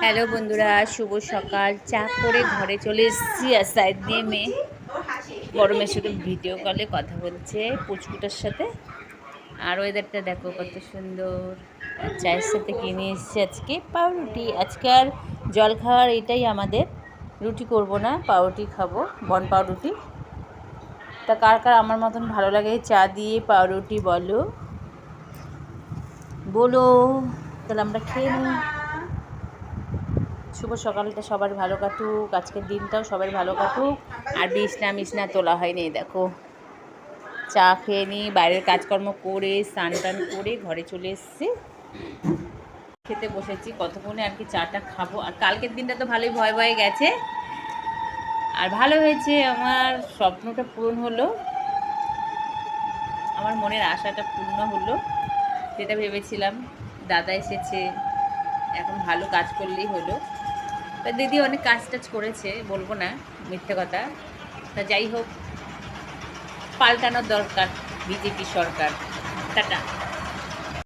Hello বন্ধুরা, শুভ সকাল। চা করে ঘরে চলে এসেছি আর সাইড দিয়ে মেয়ে গরমের সাথে ভিডিও কলে কথা বলছে পুচকুটার সাথে। আর ওয়েদারটা দেখো কত সুন্দর। আর চায়ের সাথে কিনে এসেছি আজকে পাউরুটি। আজকে আর জল খাওয়ার এটাই আমাদের, রুটি করব না, পাউরুটি খাবো, বন পাউরুটি। তা কার কার আমার মতন ভালো লাগে চা দিয়ে পাউরুটি বলো বলো, তাহলে আমরা খেয়ে নিই। শুভ সকালটা সবার ভালো কাটুক, আজকের দিনটাও সবার ভালো কাটুক। আর বিছনা তোলা হয়নি, দেখো চা খেয়ে নিই, বাইরের কাজকর্ম করে স্নান টান করে ঘরে চলে এসেছি, খেতে বসেছি। কতক্ষণে আর কি চাটা খাবো। আর কালকের দিনটা তো ভালোই ভয় ভয়ে গেছে, আর ভালো হয়েছে, আমার স্বপ্নটা পূরণ হলো, আমার মনের আশাটা পূর্ণ হলো। যেটা ভেবেছিলাম, দাদা এসেছে, এখন ভালো কাজ করলেই হলো। তা দিদি অনেক কাজ টাজ করেছে, বলবো না মিথ্যে কথা। তা যাই হোক, পাল্টানোর দরকার বিজেপি সরকার। টাটা।